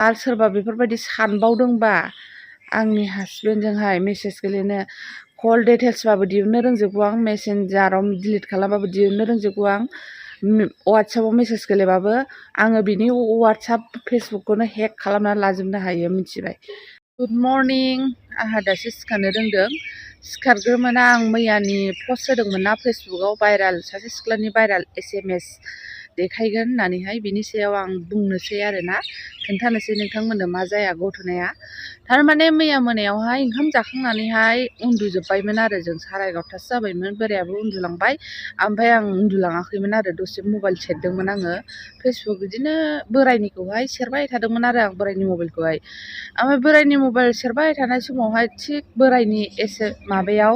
आरो सोरबा बेफोरबायदि सानबावदोंबा आंनि हासबेन्डजोंहाय मेसेज गेलेनो कल डिटेल्सबाबो दिहुननो रोंजोबगौ आं, मेसेन्जाराव डिलिट खालामबाबो दिहुननो रोंजोबगौ आं, वाट्सएपआव मेसेज गेलेबाबो आङो बिनि वाट्सएप फेसबुकखौनो हेक खालामनानै लाजोबनो हायो, मिथिबाय। गुड मर्निं, आंहा दासो सिखारनो रोंदों। सिखारग्रोमोना आं मैयानि पस्ट होदोंमोन ना फेसबुकआव, भाइराल सासे सिख्लानि भाइराल SMS देखायगोन होननानैहाय, बिनि सायाव आं बुंनोसै आरोना, खोन्थानोसै नोंथांमोननो मा जाया घटनाया। थारमाने मैया मोनायावहाय ओंखाम जाखांनानैहाय उन्दुजोब्बायमोन आरो जों, 11:30 जाबायमोन, बोरायाबो उन्दुलांबाय, ओमफ्राय आं उन्दुलाङाखैमोन आरो दसे मबाइल सेरदोंमोन आङो फेसबुक, बिदिनो बोरायनिखौहाय सेरबाय थादोंमोन आरो आं बोरायनि मबाइलखौहाय। ओमफ्राय बोरायनि मबाइल सेरबाय थानाय समावहाय थिग बोरायनि माबायाव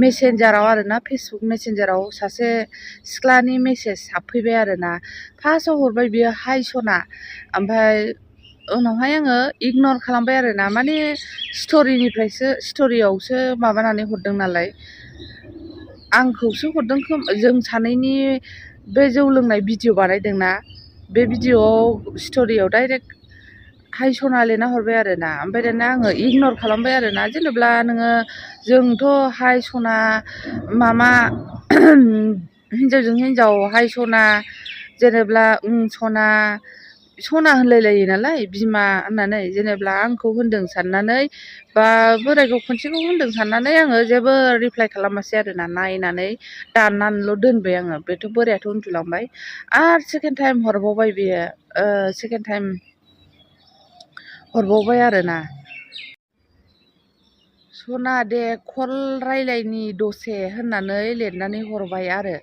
मेसेन्जाराव आरोना, फेसबुक मेसेन्जाराव सासे सिख्लानि मेसेज हाबफैबाय आरोना। फार्स्टआव हरबाय बियो हाय सना, ओमफ्राय उनावहाय आङो इगनर खालामबाय आरोना, माने स्ट'रियावसो माबानानै हरदों नालाय, आंखौसो हरदों जों सानैनि बे जौ लोंनाय भिडिअ बानायदोंना, बे भिडिअआव स्ट'रियाव डाइरेक्ट हाय सना लिरना हरबाय आरोना। ओमफ्राय दाना आङो इगनर खालामबाय आरोना, जेनेबा नोङो जोंथ' हाय सना मामा हिन्जावजों हिन्जाव हाय सना, जेनेबा सना सना होनलायलायो नालाय बिमा होननानै, जेनेबा आंखौ होनदों साननानै बा बोरायखौ खनसेखौ होनदों साननानै आङो जेबो रिप्लाइ खालामासै आरोना, नायनानै दाननानैल' दोनबाय आङो। बेथ' बोरायाथ' उन्दुलांबाय। आरो सेकेन्ड टाइम हरबावबाय बियो, सेकेन्ड टाइम हरबावबाय आरोना, सना दे कल रायलायनि दसे होननानै लिरनानै हरबाय आरो।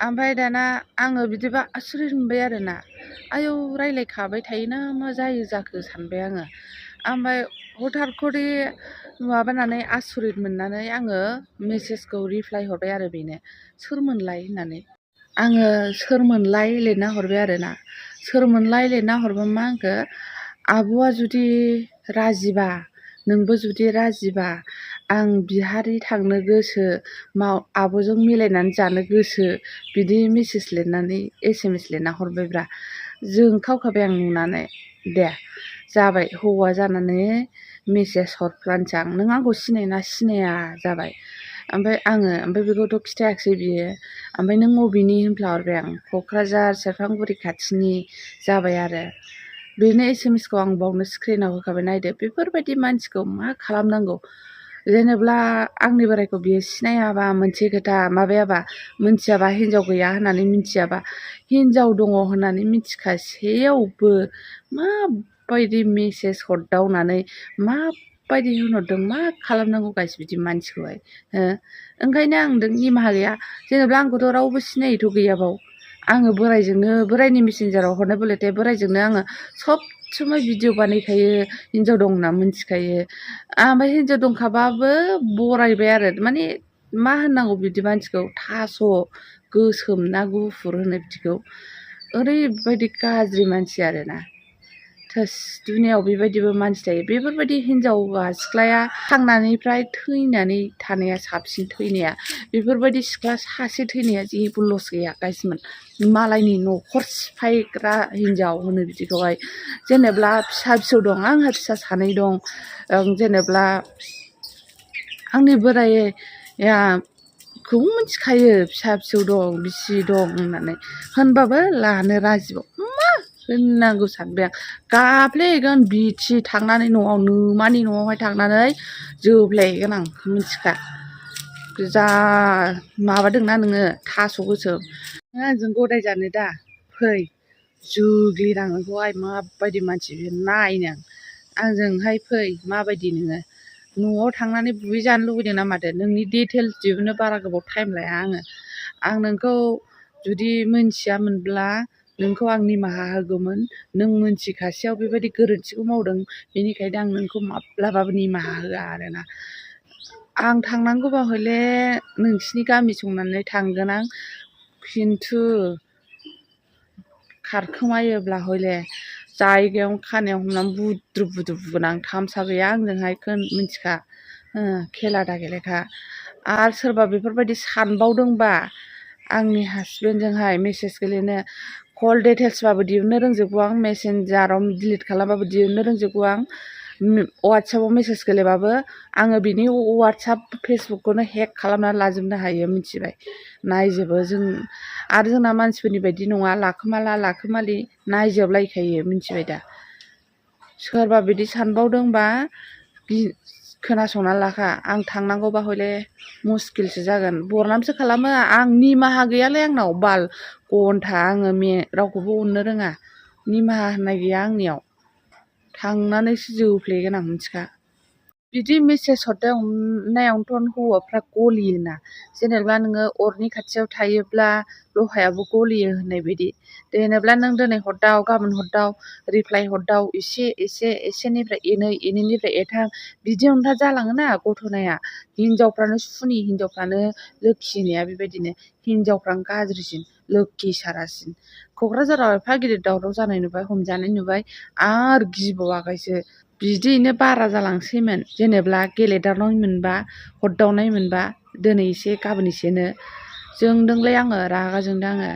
ओमफ्राय दाना आङो बिदिबा आसुरित मोनबाय आरोना, आयौ रायलायखाबाय थायोना मा जायो जाखो सानबाय आङो। ओमफ्राय हथात खरि माबानानै आसुरित मोननानै आङो मेसेजखौ रिप्लाइ हरबाय आरो बेनो, सोरमोनलाय होननानै। आङो सोरमोनलाय लिरना हरबाय आरोना। सोरमोनलाय लिरना हरबा मा होनखो, आब'आ जुदि राजिबा, नोंबो जुदि राजिबा, आं बिहारि थांनो गोसो, आब'जों मिलायनानै जानो गोसो, बिदि मेसेज लिरनानै SMS लिरना हरबायब्रा। जोंखावखाबाय आं नुनानै, दे जाबाय हौवा जानानै मेसेज हरफ्लानोसै आं, नों आंखौ सिनायोना सिनाया जाबाय। ओमफ्राय बेखौथ' खिथायाखिसै बियो। ओमफ्राय नों बबेनि होनफ्ला हरबाय आं, क'क्राझार सेरफांगुरि खाथिनि जाबाय आरो। बेनो SMSखौ आं बावनो स्क्रिनाव होखाबाय, नायदो बेफोरबायदि मानसिखौ मा खालामनांगौ। जेनेब्ला आंनि बोरायखौ बियो सिनायाबा, मोनसे खोथा माबायाबा, मिथियाबा, हिनजाव गैया होननानै मिथियाबा, हिनजाव दङ होननानै मिथिखासेयावबो माबायदि मेसेज हरदावनानै माबायदि होनहरदों, मा खालामनांगौ गाइस बिदि मानसिखौहाय, ओंखायनो आं निमाहा गैया। जेनेबा आंखौथ' रावबो सिनायैथ' गैयाबाव, आङो बोरायनि मेसेन्जाराव हरनाय बोलोथाय बोरायजोंनो आङो सब समाय भिडिअ बानायखायो, हिनजाव दं होनना मिथिखायो। ओमफ्राय हिनजाव दंखाबाबो बरायबाय आरो, माने मा होननांगौ बिदि मानसिखौ, थास' गोसोम ना गुफुर होनो बिदिखौ, ओरैबायदि गाज्रि मानसि आरोना। थोस, दुनियाव बेबायदिबो मानसि थायो। बेफोरबायदि हिनजावा सिख्लाया थांनायनिफ्राय थैनानै थानाया साबसिन, थैनाया बेफोरबायदि सिख्ला सासे थैनाया जेबो लस गैया गाइसमोन। मालायनि न'खर सिफायग्रा हिनजाव होनो बिदिखौहाय। जेनेब्ला फिसा फिसौ दं, आंहा फिसा सानै दं, जेनेब्ला आंनि बोरायखौ मिथिखायो फिसा फिसौ दं, बिसि दं होननानै, होनबाबो लानो राजिबाव, मा होननांगौ सानबाय आं। गाफ्लेहैगोन बिथि थांनानै न'आव, नोमानि न'आवहाय थांनानै जोफ्लेहैगोन आं, मिथिखा। जा माबादोंना नोङो थास' गोसोम, नों आंजों गदाय जानो दा फै, जुग्लिदां नोंखौहाय, माबायदि मानसि नायनो आंजोंहाय फै, माबायदि नोङो न'आव थांनानै बुयै जानो लुबैदों ना मादो। नोंनि डिटेल्स दिहुननो बारा गोबाव टाइम लाया आङो। आं नोंखौ जुदि मोनथियामोनब्ला नोंखौ आं निमाहा होगौमोन। नों मोनथिखासेयाव बेबायदि गोरोन्थिखौ मावदों, बेनिखायनो आं नोंखौ माब्लाबाबो निमाहा होआ आरोना। आं थांनांगौबा हले नोंसिनि गामि संनानै थांगोन आं, खिन्थु खारखोमायोब्ला हले जायगायावनो खानायाव हमनानै बुद्रु बुद्रु बुगोन आं। थामसा गैया आंजोंहाय, मिथिखा, खेला दा गेलेखा। आरो सोरबा बेफोरबायदि सानबावदोंबा आंनि हासबेन्डजोंहाय मेसेज गेलेनो कल डिटेल्सबाबो दिहुननो रोंजोबगौ आं, मेसेन्जाराव डिलिट खालामबाबो दिहुननो रोंजोबगौ आं, वाट्सएपआव मेसेज गेलेबाबो आङो बिनि वाट्सएप फेसबुकखौनो हेक खालामनानै लाजोबनो हायो, मिथिबाय। नायजोबो जों, आरो जोंना मानसिफोरनि बायदि नङा, लाखोमाला लाखोमालि नायजोबलायखायो, मिथिबाय दा। सोरबा बिदि सानबावदोंबा खोनासंना लाखा, आं थांनांगौबा हले मुस्किलसो जागोन। बरनामसो खालामो आं, निमाहा गैयालै आंनाव बाल घन्टा, आङो रावखौबो अननो रोङा, निमाहा होननाय गैया आंनियाव। थांनानैसो जोफ्लेगोन आं, मिथिखा। बिदि मेसेज हरनायावनोथ' हौवाफ्रा गलियोना, जेनेबा नोङो अरनि खाथियाव थायोब्ला लहायाबो गलियो होननाय बायदि। जेनेबा नों दिनै हरदाव, गाबोन हरदाव, रिप्लाय हरदाव, एसेनिफ्राय एनै, एनैनिफ्राय एथाम, बिदियावनो जालाङोना गथ'नाया। हिनजावफ्रानो सुनि, हिनजावफ्रानो लोखि होननाया बेबायदिनो, हिनजावफ्रानो गाज्रिसिन, लोखि सारासिन। क'क्राझाराव एफा गिदिर दावराव जानाय नुबाय, हमजानाय नुबाय, आरो गिबावाखैसो। बिदियैनो बारा जालांसैमोन, जेनेबा गेलेदावनाय मोनबा, हरदावनाय मोनबा, दिनै एसे गाबोन एसेनो जोंदोंलै आङो, रागा जोंदों आङो।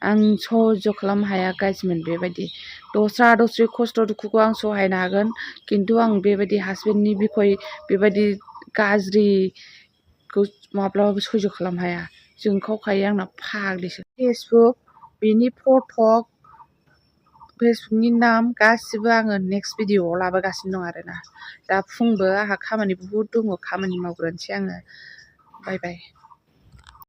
आं सयज' खालामनो हाया गाइसमोन बेबायदि। दस्रि खस्थ' दुखुखौ आं सहायनो हागोन, खिन्थु आं बेबायदि हासबेन्डनि बिखय बेबायदि गाज्रिखौ माब्लाबाबो सयज' खालामनो हाया। जोंखावखायो आंना फाग्लिसो। फेसबुक, बेनि फटक, फेसबुकनि नाम गासिबो आङो नेक्स्ट भिडिअ'आव लाबोगासिनो दं आरोना। दा फुंबो आंहा खामानि बहुद दङ, खामानि मावग्रोनोसै आङो। बाय बाय।